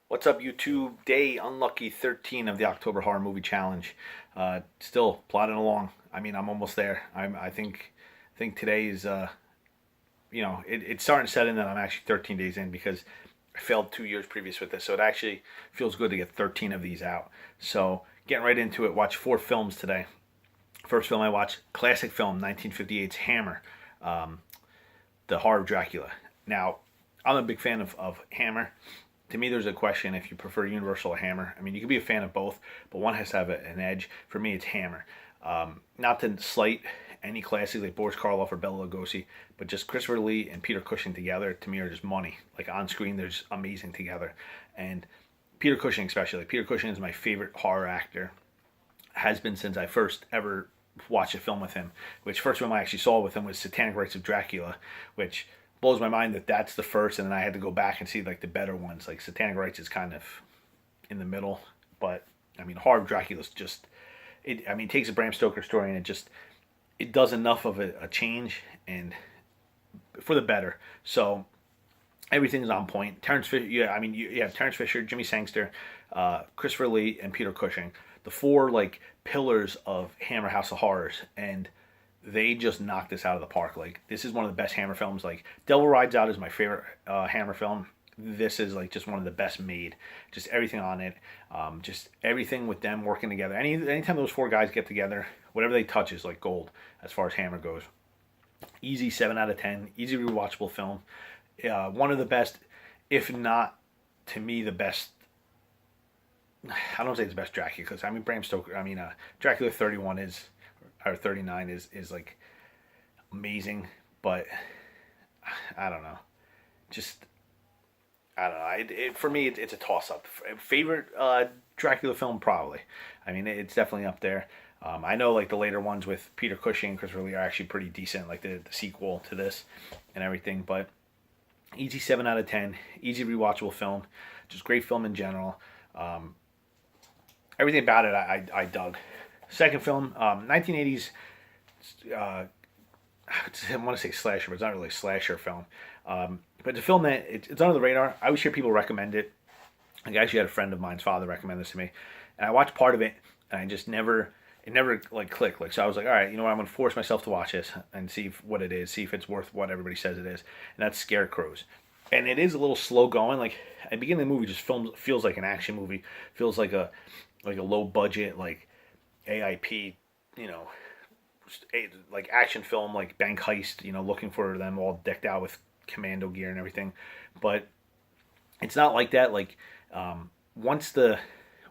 What's up, YouTube? Day unlucky 13 of the October Horror Movie Challenge. Still plodding along. I mean, I'm almost there. I think today is it's starting to set in that I'm actually 13 days in because I failed 2 years previous with this, so it actually feels good to get 13 of these out. So getting right into it. Watch 4 films today. First film I watched, classic film, 1958's Hammer, um, the horror of Dracula. Now, I'm a big fan of Hammer. To me, there's a question if you prefer Universal or Hammer. I mean, you can be a fan of both, but one has to have an edge. For me, it's Hammer. Not to slight any classics like Boris Karloff or Bela Lugosi, but just Christopher Lee and Peter Cushing together, to me, are just money. Like, on screen, they're just amazing together. And Peter Cushing especially. Peter Cushing is my favorite horror actor. Has been since I first ever watched a film with him, which first film I actually saw with him was Satanic Rites of Dracula, which blows my mind that that's the first, and then I had to go back and see like the better ones. Like Satanic Rites is kind of in the middle, but I mean, Horror of Dracula's just it. I mean, it takes a Bram Stoker story and it does enough of a change and for the better. So everything's on point. Terrence Fisher, yeah, I mean, you have Terrence Fisher, Jimmy Sangster, Christopher Lee, and Peter Cushing, the four like pillars of Hammer House of Horrors, and they just knocked this out of the park. Like, this is one of the best Hammer films. Like, Devil Rides Out is my favorite Hammer film. This is like just one of the best made. Just everything on it, just everything with them working together. Anytime those four guys get together, whatever they touch is like gold as far as Hammer goes. Easy 7 out of 10. Easy rewatchable film. One of the best, if not to me the best. I don't say it's the best Dracula because I mean Bram Stoker. I mean Dracula 31 is or 39 is like amazing, but I don't know. Just I don't know. For me, it's a toss up. Favorite Dracula film probably. I mean, it's definitely up there. I know like the later ones with Peter Cushing and Christopher Lee are actually pretty decent, like the sequel to this and everything. But easy 7 out of 10. Easy rewatchable film. Just great film in general. Everything about it I dug. Second film, 1980s. I want to say slasher, but it's not really a slasher film. But it's a film that it's under the radar. I always hear people recommend it. Like, I actually had a friend of mine's father recommend this to me, and I watched part of it, and I just never it never like clicked. Like, so I was like, all right, you know what? I'm gonna force myself to watch this and see what it is, see if it's worth what everybody says it is, and that's Scarecrows. And it is a little slow going. Like, at the beginning of the movie, just feels like an action movie, feels like a low budget like AIP, you know, like action film, like bank heist, you know, looking for them all decked out with commando gear and everything. But it's not like that. Like, once the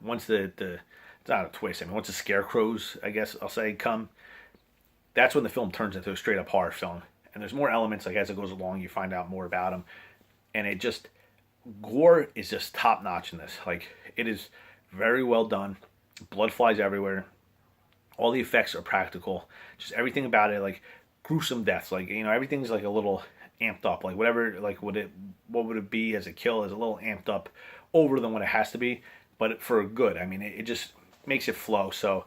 it's not a twist. I mean, once the scarecrows, I guess I'll say, come, that's when the film turns into a straight up horror film. And there's more elements. Like, as it goes along, you find out more about them, and it just gore is just top notch in this. Like, it is very well done. Blood flies everywhere. All the effects are practical. Just everything about it, like gruesome deaths. Like, you know, everything's like a little amped up. Like, whatever, like what would it be as a kill is a little amped up over than what it has to be, but for good. I mean, it just makes it flow. So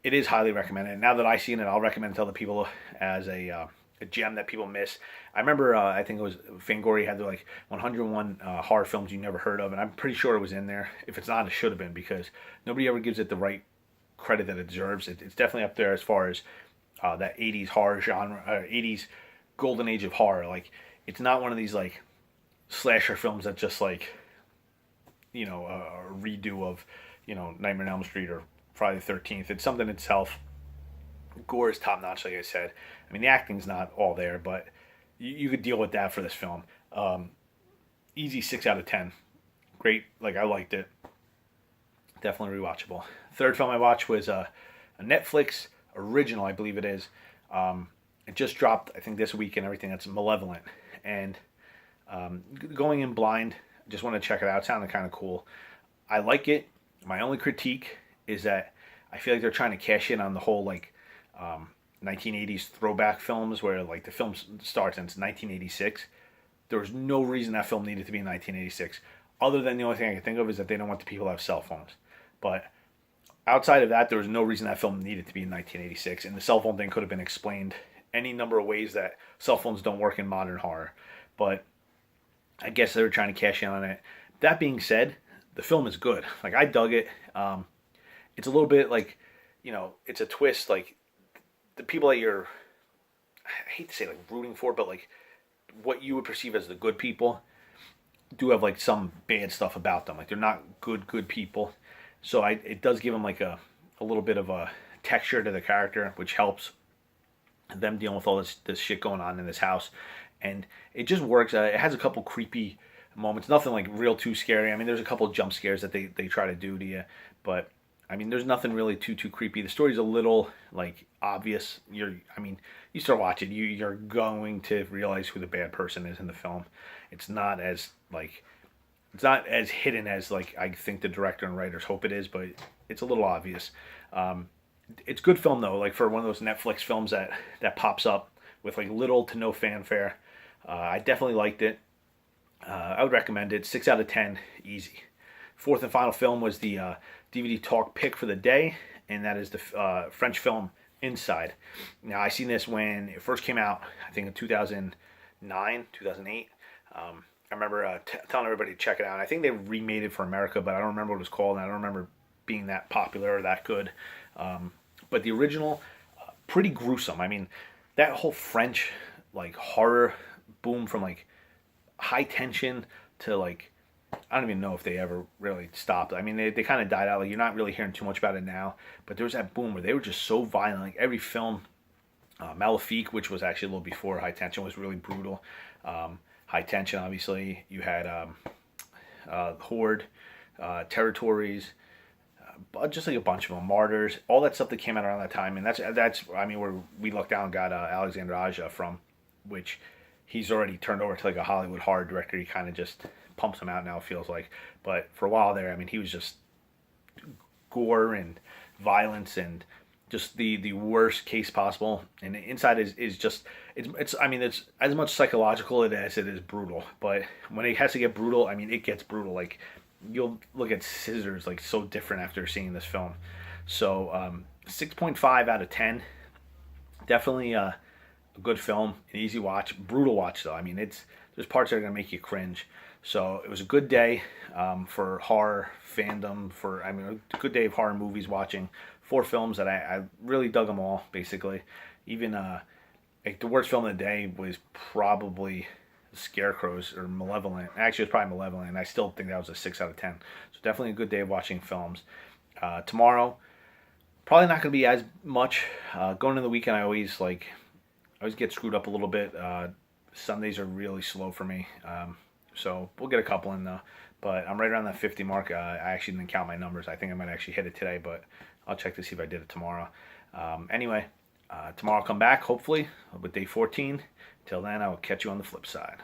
it is highly recommended. Now that I've seen it, I'll recommend it to other people as a gem that people miss. I remember, I think it was Fangoria had their like 101 horror films you never heard of, and I'm pretty sure it was in there. If it's not, it should have been, because nobody ever gives it the right credit that it deserves. It's definitely up there as far as that 80s horror genre, 80s golden age of horror. Like, it's not one of these like slasher films that just like, you know, a redo of, you know, Nightmare on Elm Street or Friday the 13th. It's something itself. Gore is top notch, like I said. I mean, the acting's not all there, but you could deal with that for this film. Easy 6 out of 10. Great, like, I liked it. Definitely rewatchable. Third film I watched was a Netflix original, I believe it is. It just dropped, I think, this week and everything. That's Malevolent. And going in blind, just want to check it out. It sounded kind of cool. I like it. My only critique is that I feel like they're trying to cash in on the whole like 1980s throwback films, where like the film starts and it's 1986. There was no reason that film needed to be in 1986, other than the only thing I can think of is that they don't want the people to have cell phones. But outside of that, there was no reason that film needed to be in 1986, and the cell phone thing could have been explained any number of ways that cell phones don't work in modern horror. But I guess they were trying to cash in on it. That being said, the film is good. Like I dug it. It's a little bit like, it's a twist. Like the people that I hate to say like rooting for, but like what you would perceive as the good people do have like some bad stuff about them. Like they're not good people. So it does give them like a little bit of a texture to the character, which helps them dealing with all this shit going on in this house. And it just works. It has a couple creepy moments. Nothing like real too scary. I mean, there's a couple jump scares that they try to do to you, but I mean, there's nothing really too creepy. The story's a little like obvious. You start watching, you're going to realize who the bad person is in the film. It's not as like it's not as hidden as like I think the director and writers hope it is, but it's a little obvious. It's good film though, like for one of those Netflix films that pops up with like little to no fanfare. I definitely liked it. I would recommend it. 6 out of 10, easy. Fourth and final film was the DVD talk pick for the day, and that is the French film Inside. Now, I seen this when it first came out, I think in 2009, 2008. I remember telling everybody to check it out. I think they remade it for America, but I don't remember what it was called, and I don't remember being that popular or that good. But the original, pretty gruesome. I mean, that whole French like horror boom from like high tension to like I don't even know if they ever really stopped. I mean, they kind of died out. Like you're not really hearing too much about it now. But there was that boom where they were just so violent. Like every film, Malefique, which was actually a little before High Tension, was really brutal. High Tension, obviously, you had Horde, Territories, just like a bunch of them, Martyrs, all that stuff that came out around that time, and that's I mean where we looked down and got Alexander Aja from, which he's already turned over to like a Hollywood horror director. He kind of just pumps them out now, it feels like. But for a while there, I mean, he was just gore and violence and just the worst case possible. And Inside is just it's I mean it's as much psychological as it is brutal. But when it has to get brutal, I mean it gets brutal. Like you'll look at Scissors like so different after seeing this film. So 6.5 out of 10. Definitely a good film, an easy watch, brutal watch though. I mean there's parts that are gonna make you cringe. So it was a good day for horror fandom. A good day of horror movies watching. 4 films that I really dug them all. Basically, even like the worst film of the day was probably Scarecrows or Malevolent. Actually, it was probably Malevolent, and I still think that was a 6 out of 10. So definitely a good day of watching films. Tomorrow, probably not going to be as much. Going into the weekend, I always get screwed up a little bit. Sundays are really slow for me. So we'll get a couple in though. But I'm right around that 50 mark. I actually didn't count my numbers. I think I might actually hit it today, but I'll check to see if I did it tomorrow. Anyway, tomorrow I'll come back, hopefully, with day 14. Till then, I will catch you on the flip side.